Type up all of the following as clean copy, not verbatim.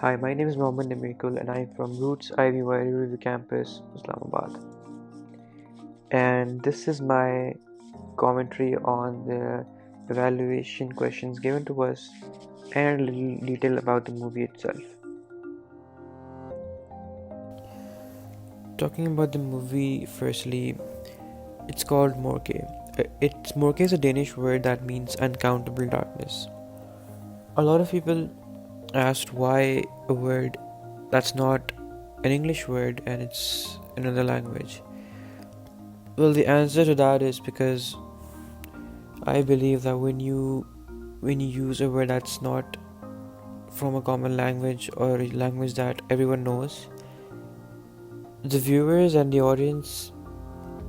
Hi, my name is Mohammed Namirkul and I'm from Roots IVY Review Campus, Islamabad. And this is my commentary on the evaluation questions given to us and a little detail about the movie itself. Talking about the movie, firstly, it's called Morke. Morke is a Danish word that means uncountable darkness. A lot of people asked why a word that's not an English word and it's another language. Well, the answer to that is because I believe that when you use a word that's not from a common language or a language that everyone knows, the viewers and the audience,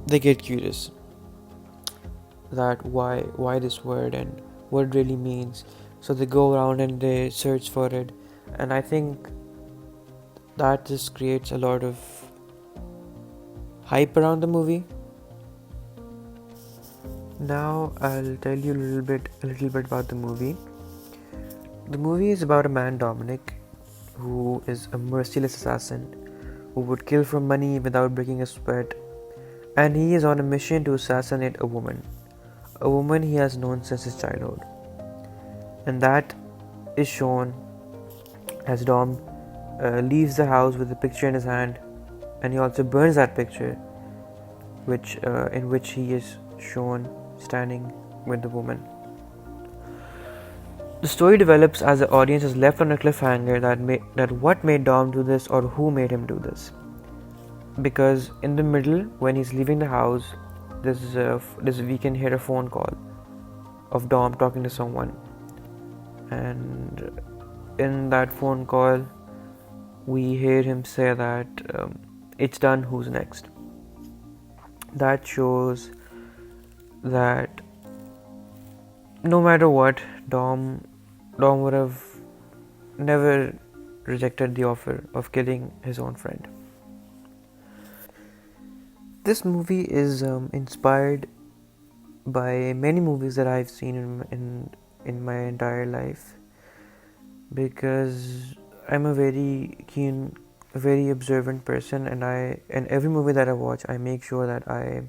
they get curious that why this word and what it really means. So they go around and they search for it, and I think that just creates a lot of hype around the movie. Now I'll tell you a little bit about the movie. The movie is about a man, Dominic, who is a merciless assassin who would kill for money without breaking a sweat, and he is on a mission to assassinate a woman he has known since his childhood. And that is shown as Dom leaves the house with a picture in his hand, and he also burns that picture, in which he is shown standing with the woman. The story develops as the audience is left on a cliffhanger that what made Dom do this or who made him do this. Because in the middle, when he's leaving the house, we can hear a phone call of Dom talking to someone, and in that phone call, we hear him say that it's done. Who's next? That shows that no matter what, Dom would have never rejected the offer of killing his own friend. This movie is inspired by many movies that I've seen in my entire life, because I'm a very observant person, and in every movie that I watch, I make sure that I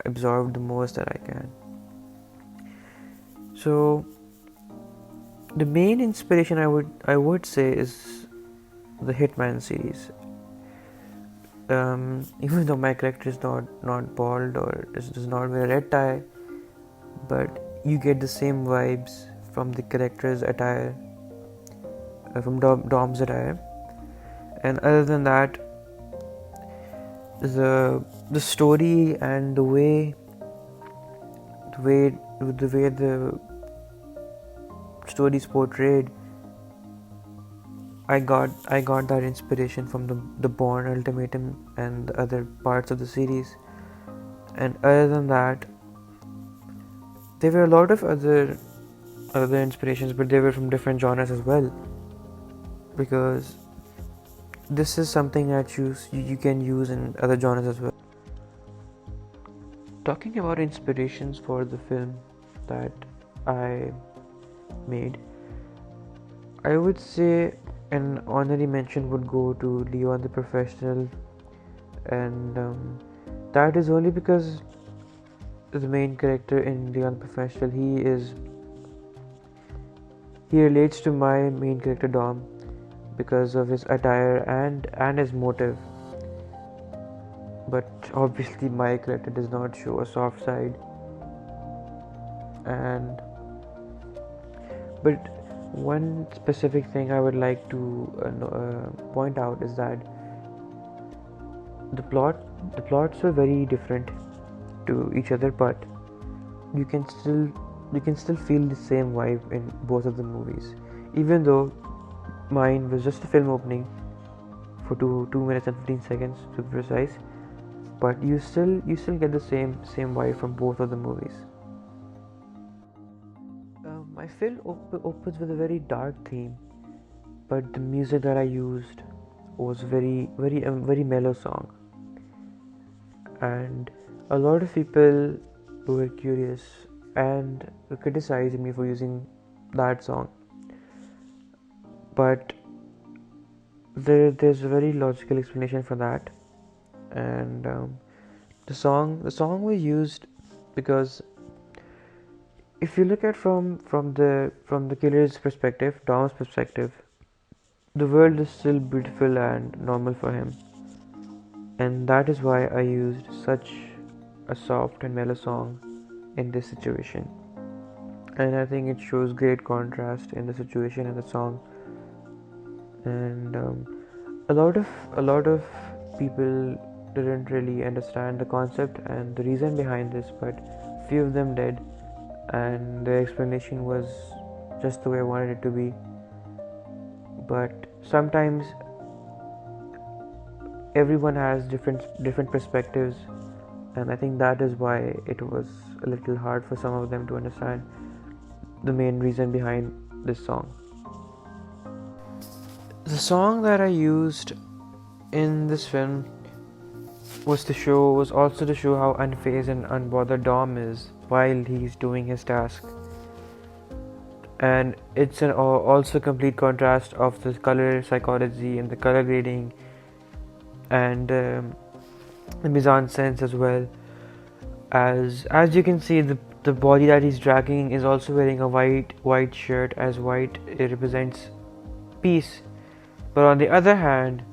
absorb the most that I can. So the main inspiration I would say is the Hitman series. Even though my character is not bald or does not wear a red tie, but you get the same vibes from the character's attire, from Dom's attire. And other than that, the story and the way the story is portrayed, I got that inspiration from the Bourne Ultimatum and the other parts of the series. And other than that, there were a lot of other inspirations, but they were from different genres as well, because this is something that you can use in other genres as well. Talking about inspirations for the film that I made, I would say an honorary mention would go to Leon the Professional, and that is only because the main character in Leon the Professional, he relates to my main character Dom because of his attire and his motive. But obviously my character does not show a soft side, and but one specific thing I would like to point out is that the plots are very different to each other, but you can still feel the same vibe in both of the movies, even though mine was just a film opening for 2 minutes and 15 seconds to be precise, but you still get the same vibe from both of the movies. My film opens with a very dark theme, but the music that I used was very mellow song, and a lot of people were curious and criticized me for using that song. But there's a very logical explanation for that, and the song was used because if you look at from the killer's perspective, Dom's perspective, the world is still beautiful and normal for him, and that is why I used such a soft and mellow song in this situation. And I think it shows great contrast in the situation and the song. And a lot of people didn't really understand the concept and the reason behind this, but few of them did, and the explanation was just the way I wanted it to be. But sometimes everyone has different perspectives, and I think that is why it was a little hard for some of them to understand the main reason behind this song. The song that I used in this film was also to show how unfazed and unbothered Dom is while he's doing his task, and it's an also complete contrast of the color psychology and the color grading and the mise-en-scène as well. As you can see, the body that he's dragging is also wearing a white shirt, as white it represents peace. But on the other hand,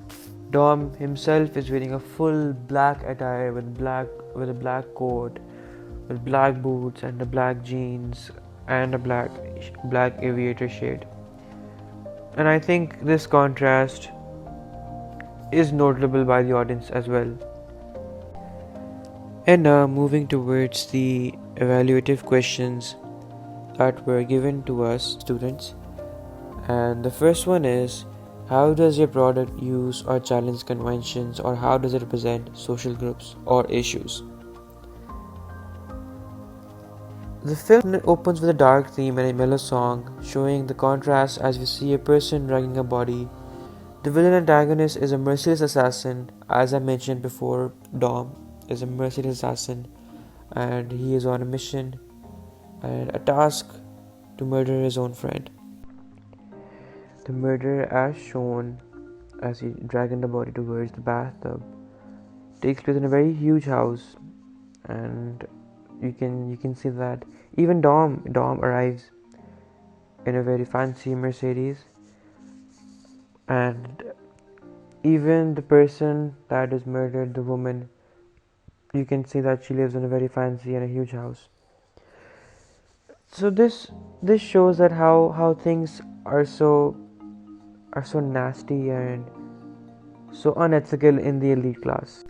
Dom himself is wearing a full black attire with a black coat, with black boots and the black jeans and a black aviator shade. And I think this contrast is notable by the audience as well. And now moving towards the evaluative questions that were given to us students. And the first one is, how does your product use or challenge conventions, or how does it represent social groups or issues? The film opens with a dark theme and a mellow song, showing the contrast as we see a person dragging a body. The villain antagonist is a merciless assassin. As I mentioned before, Dom is a merciless assassin, and he is on a mission and a task to murder his own friend. The murder, as shown as he dragging the body towards the bathtub, takes place in a very huge house, and you can see that even Dom arrives in a very fancy Mercedes, and even the person that is murdered, the woman, you can see that she lives in a very fancy and a huge house. So this shows that how things are so nasty and so unethical in the elite class,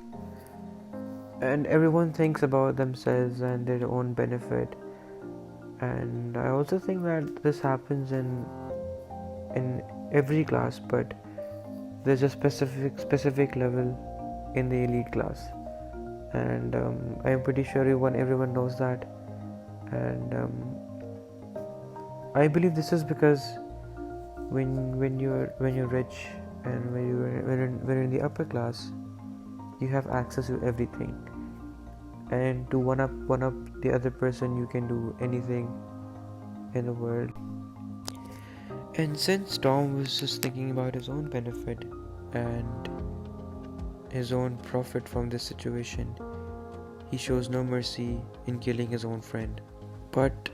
and everyone thinks about themselves and their own benefit. And I also think that this happens in every class, but there's a specific level in the elite class, and I'm pretty sure everyone knows that. And I believe this is because when you're rich and when you're in the upper class, you have access to everything, and to one up the other person, you can do anything in the world. And since Tom was just thinking about his own benefit and his own profit from this situation, he shows no mercy in killing his own friend. But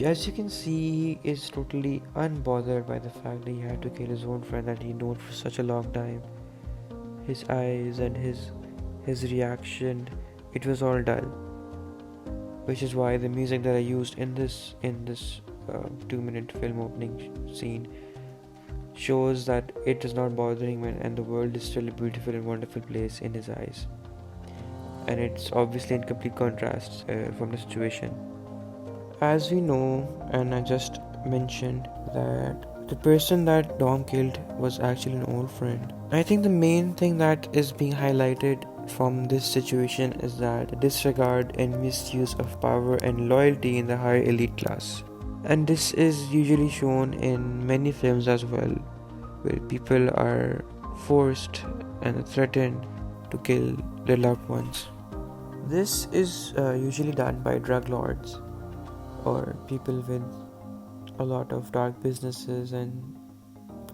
as you can see, he is totally unbothered by the fact that he had to kill his own friend that he known for such a long time. His eyes and his reaction, it was all dull. Which is why the music that I used in this 2-minute film opening scene shows that it is not bothering him, and the world is still a beautiful and wonderful place in his eyes. And it's obviously in complete contrast from the situation. As we know, and I just mentioned, that the person that Dom killed was actually an old friend. I think the main thing that is being highlighted from this situation is that disregard and misuse of power and loyalty in the higher elite class. And this is usually shown in many films as well, where people are forced and threatened to kill their loved ones. This is usually done by drug lords or people with a lot of dark businesses and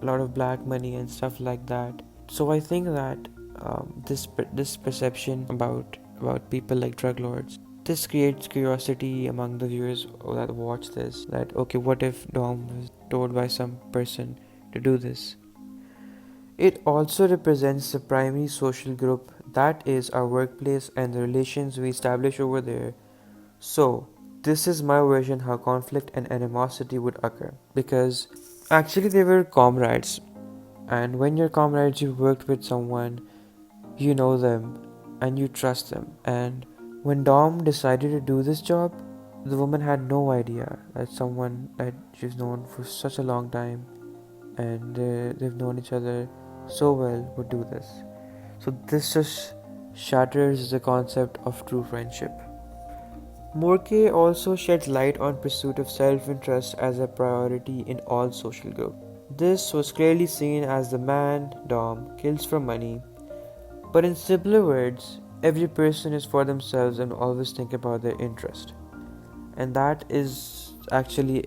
a lot of black money and stuff like that. So I think that this perception about people like drug lords, this creates curiosity among the viewers that watch this, that okay, what if Dom was told by some person to do this. It also represents the primary social group, that is our workplace and the relations we establish over there. So this is my version how conflict and animosity would occur, because actually they were comrades, and when you're comrades you worked with someone, you know them and you trust them. And when Dom decided to do this job, the woman had no idea that someone that she's known for such a long time and they've known each other so well would do this. So this just shatters the concept of true friendship. Morkeh also sheds light on pursuit of self-interest as a priority in all social groups. This was clearly seen as the man, Dom, kills for money, but in simpler words, every person is for themselves and always think about their interest. And that is actually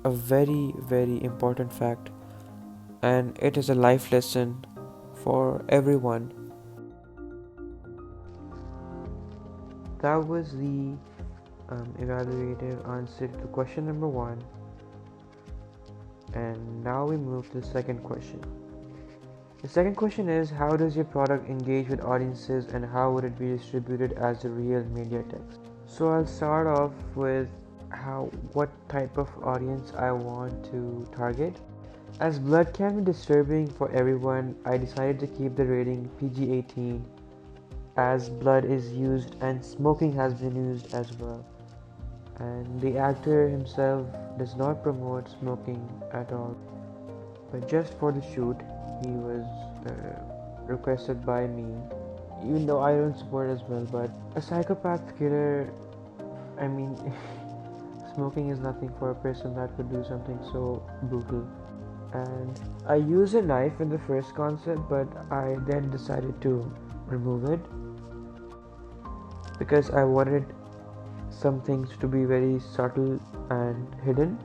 a very, very important fact, and it is a life lesson for everyone. That was the evaluative answer to question number 1, and now we move to the second question. The second question is, how does your product engage with audiences and how would it be distributed as a real media text? So I'll start off with what type of audience I want to target. As blood can be disturbing for everyone, I decided to keep the rating PG-18, as blood is used and smoking has been used as well. And the actor himself does not promote smoking at all, but just for the shoot he was requested by me, even though I don't support as well. But a psychopath killer, I mean smoking is nothing for a person that could do something so brutal. And I used a knife in the first concept, but I then decided to remove it because I wanted some things to be very subtle and hidden,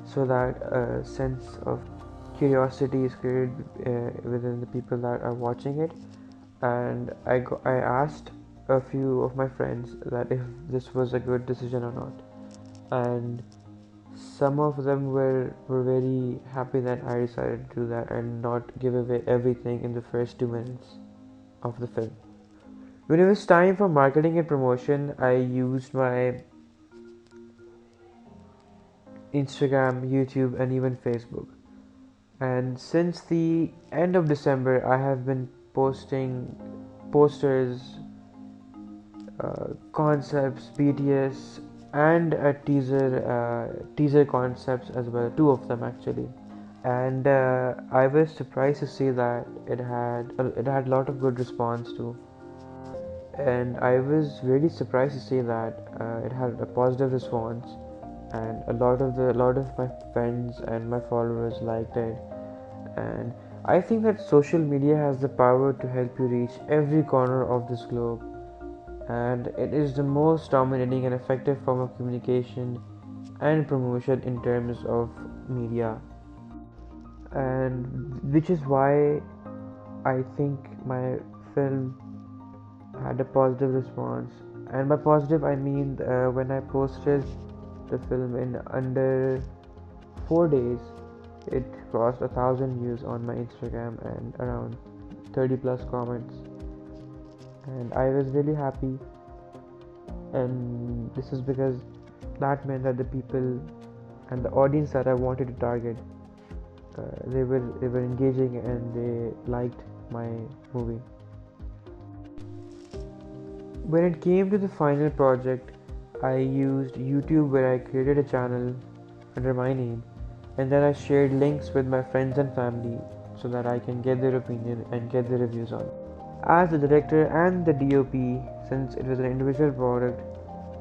so that a sense of curiosity is created within the people that are watching it. And I asked a few of my friends that if this was a good decision or not, and some of them were very happy that I decided to do that and not give away everything in the first 2 minutes of the film. When it was time for marketing and promotion, I used my Instagram, YouTube, and even Facebook. And since the end of December, I have been posting posters, concepts, BTS, and a teaser concepts as well, 2 of them actually. And I was surprised to see that it had a lot of good response too. And I was really surprised to see that it had a positive response, and a lot of my friends and my followers liked it. And I think that social media has the power to help you reach every corner of this globe, and it is the most dominating and effective form of communication and promotion in terms of media, and which is why I think my film had a positive response. And by positive I mean when I posted the film in under 4 days, it crossed 1,000 views on my Instagram and around 30 plus comments, and I was really happy. And this is because that meant that the people and the audience that I wanted to target, they were engaging and they liked my movie. When it came to the final project, I used YouTube, where I created a channel under my name, and then I shared links with my friends and family so that I can get their opinion and get their reviews on it. As the director and the DOP, since it was an individual product,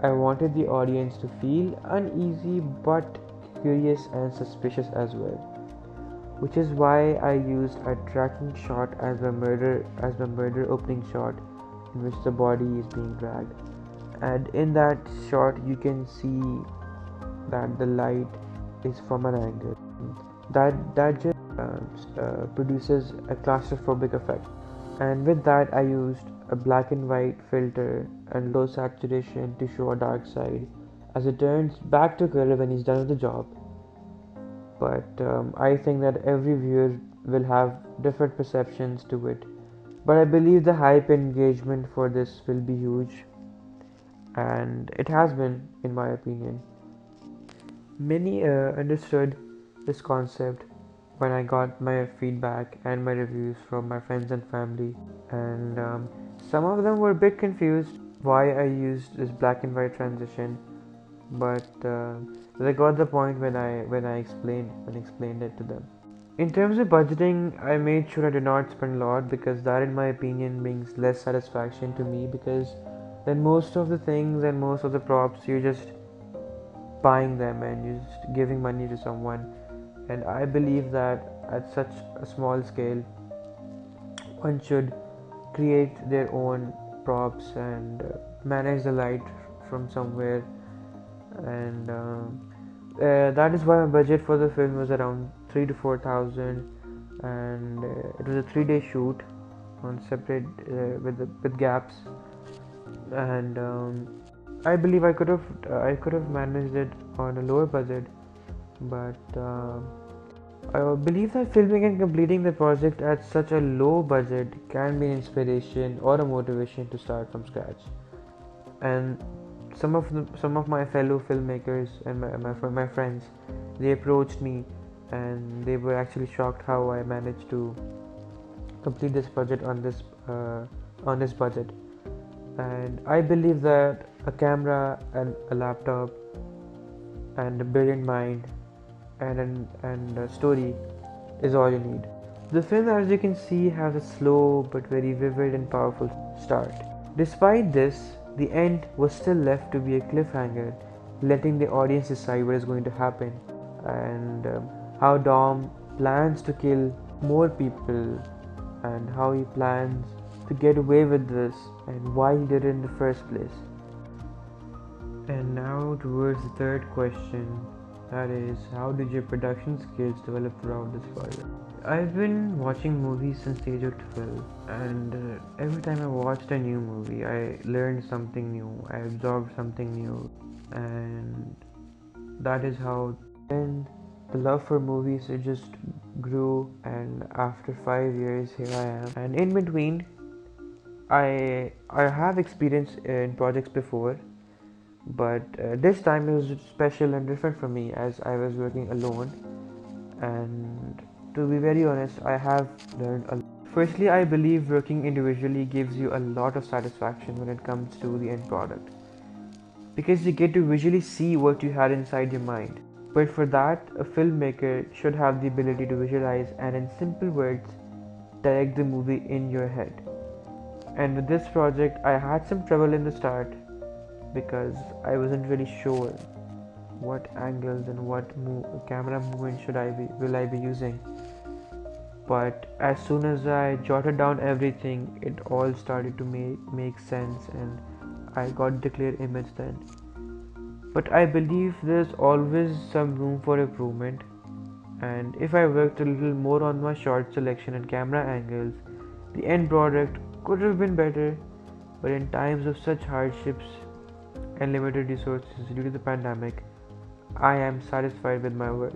I wanted the audience to feel uneasy but curious and suspicious as well, which is why I used a tracking shot as the murder opening shot, in which the body is being dragged. And in that shot you can see that the light is from an angle that just produces a claustrophobic effect. And with that, I used a black and white filter and low saturation to show a dark side, as it turns back to color when he's done with the job. But I think that every viewer will have different perceptions to it. But I believe the hype engagement for this will be huge, and it has been, in my opinion. Many understood this concept when I got my feedback and my reviews from my friends and family, and some of them were a bit confused why I used this black and white transition, but they got the point when I explained it to them. In terms of budgeting, I made sure I did not spend a lot, because that, in my opinion, brings less satisfaction to me, because then most of the things and most of the props you're just buying them and you're just giving money to someone. And I believe that at such a small scale, one should create their own props and manage the light from somewhere. And that is why my budget for the film was around 3 to 4 thousand, and it was a 3-day shoot on separate with gaps. And I believe I could have managed it on a lower budget, but I believe that filming and completing the project at such a low budget can be an inspiration or a motivation to start from scratch. And some of my fellow filmmakers and my friends, they approached me, and they were actually shocked how I managed to complete this project on this budget. And I believe that a camera and a laptop and a brilliant mind and a story is all you need. The film, as you can see, has a slow but very vivid and powerful start. Despite this, the end was still left to be a cliffhanger, letting the audience decide what is going to happen, and how Dom plans to kill more people, and how he plans to get away with this, and why he did it in the first place. And now towards the third question, that is, how did your production skills develop throughout this project? I've been watching movies since the age of 12, and every time I watched a new movie, I learned something new, I absorbed something new, and that is how then the love for movies, it just grew. And after 5 years, here I am. And in between, I have experience in projects before, but this time it was special and different for me, as I was working alone. And to be very honest, I have learned a lot. Firstly, I believe working individually gives you a lot of satisfaction when it comes to the end product, because you get to visually see what you had inside your mind. But for that, a filmmaker should have the ability to visualize and, in simple words, direct the movie in your head. And with this project, I had some trouble in the start, because I wasn't really sure what angles and what camera movement will I be using. But as soon as I jotted down everything, it all started to make sense, and I got the clear image then. But I believe there's always some room for improvement, and if I worked a little more on my shot selection and camera angles, the end product could have been better. But in times of such hardships and limited resources due to the pandemic, I am satisfied with my work.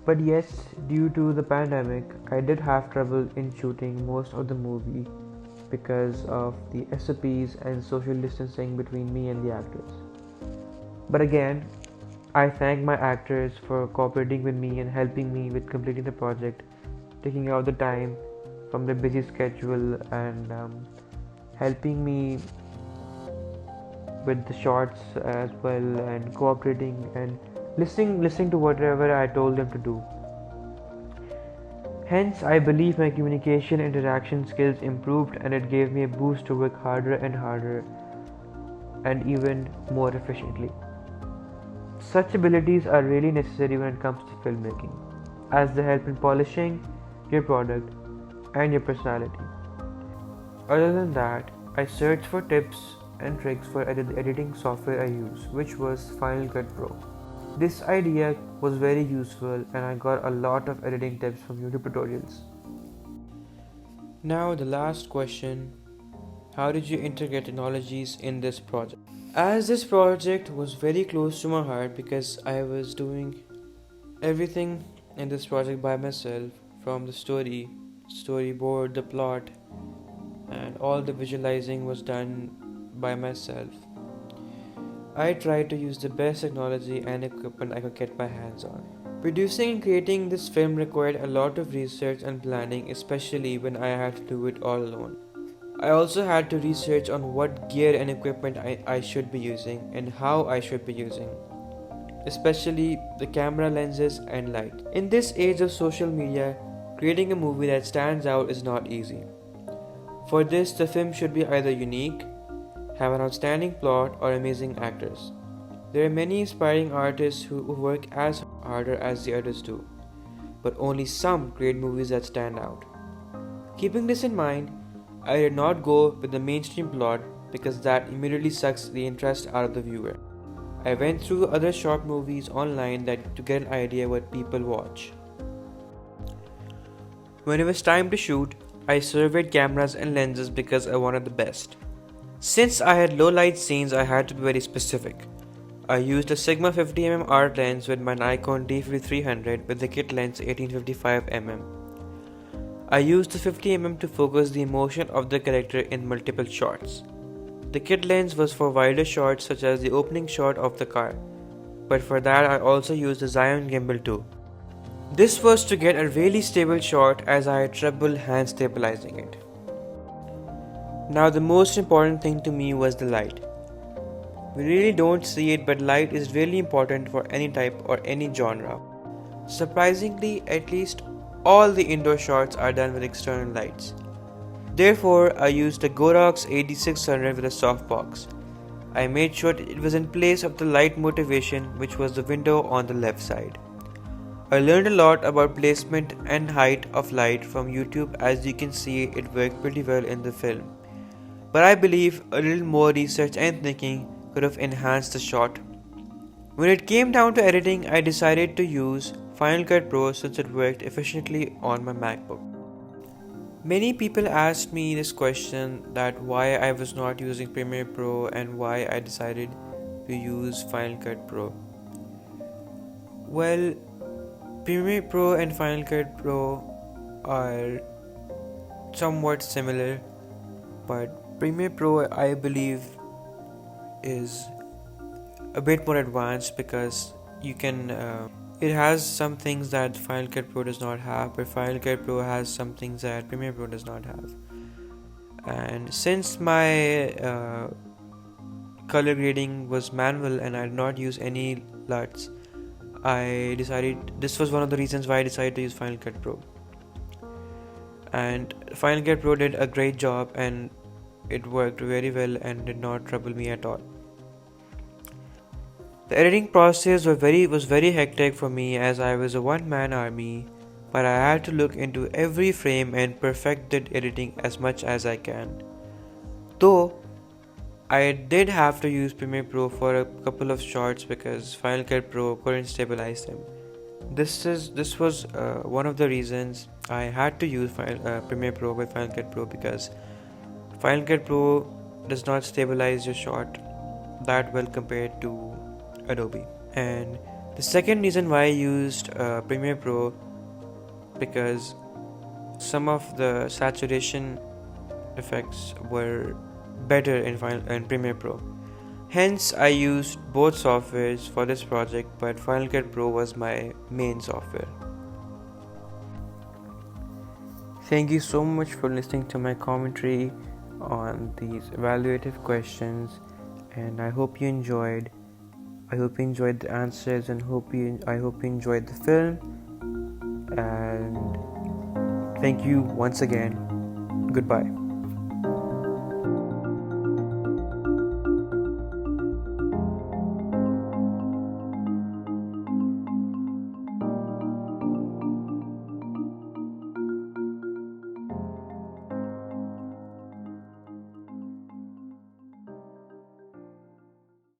But yes, due to the pandemic, I did have trouble in shooting most of the movie, because of the SOPs and social distancing between me and the actors. But again, I thank my actors for cooperating with me and helping me with completing the project, taking out the time from their busy schedule, and helping me with the shots as well, and cooperating and listening to whatever I told them to do. Hence, I believe my communication and interaction skills improved, and it gave me a boost to work harder and harder and even more efficiently. Such abilities are really necessary when it comes to filmmaking, as they help in polishing your product and your personality. Other than that, I searched for tips and tricks for the editing software I use, which was Final Cut Pro. This idea was very useful and I got a lot of editing tips from YouTube tutorials. Now the last question, how did you integrate technologies in this project? As this project was very close to my heart because I was doing everything in this project by myself, from the storyboard, the plot, and all the visualizing was done by myself. I tried to use the best technology and equipment I could get my hands on. Producing and creating this film required a lot of research and planning, especially when I had to do it all alone. I also had to research on what gear and equipment I should be using and how I should be using, especially the camera lenses and light. In this age of social media, creating a movie that stands out is not easy. For this, the film should be either unique, have an outstanding plot, or amazing actors. There are many inspiring artists who work as harder as the others do, but only some create movies that stand out. Keeping this in mind, I did not go with the mainstream plot because that immediately sucks the interest out of the viewer. I went through other short movies online to get an idea what people watch. When it was time to shoot, I surveyed cameras and lenses because I wanted the best. Since I had low light scenes, I had to be very specific. I used a Sigma 50mm art lens with my Nikon D5300 with the kit lens 1855mm. I used the 50mm to focus the emotion of the character in multiple shots. The kit lens was for wider shots such as the opening shot of the car, but for that I also used the Zion gimbal too. This was to get a really stable shot as I had trouble hand stabilizing it. Now the most important thing to me was the light. We really don't see it, but light is really important for any type or any genre. Surprisingly, at least all the indoor shots are done with external lights. Therefore, I used a Godox 8600 with a softbox. I made sure it was in place of the light motivation, which was the window on the left side. I learned a lot about placement and height of light from YouTube. As you can see, it worked pretty well in the film. But I believe a little more research and thinking could have enhanced the shot. When it came down to editing, I decided to use Final Cut Pro since it worked efficiently on my MacBook. Many people asked me this question, that why I was not using Premiere Pro and why I decided to use Final Cut Pro. Well, Premiere Pro and Final Cut Pro are somewhat similar, but Premiere Pro I believe is a bit more advanced because you can it has some things that Final Cut Pro does not have, but Final Cut Pro has some things that Premiere Pro does not have. And since my color grading was manual and I did not use any LUTs, I decided this was one of the reasons why I decided to use Final Cut Pro. And Final Cut Pro did a great job and it worked very well and did not trouble me at all. The editing process was very hectic for me as I was a one-man army, but I had to look into every frame and perfect the editing as much as I can. Though I did have to use Premiere Pro for a couple of shots because Final Cut Pro couldn't stabilize them. This was one of the reasons I had to use Premiere Pro with Final Cut Pro, because Final Cut Pro does not stabilize your shot that well compared to Adobe. And the second reason why I used Premiere Pro, because some of the saturation effects were better in Premiere Pro. Hence I used both softwares for this project, but Final Cut Pro was my main software. Thank you so much for listening to my commentary on these evaluative questions, and I hope you enjoyed. I hope you enjoyed the answers and I hope you enjoyed the film. And thank you once again. Goodbye.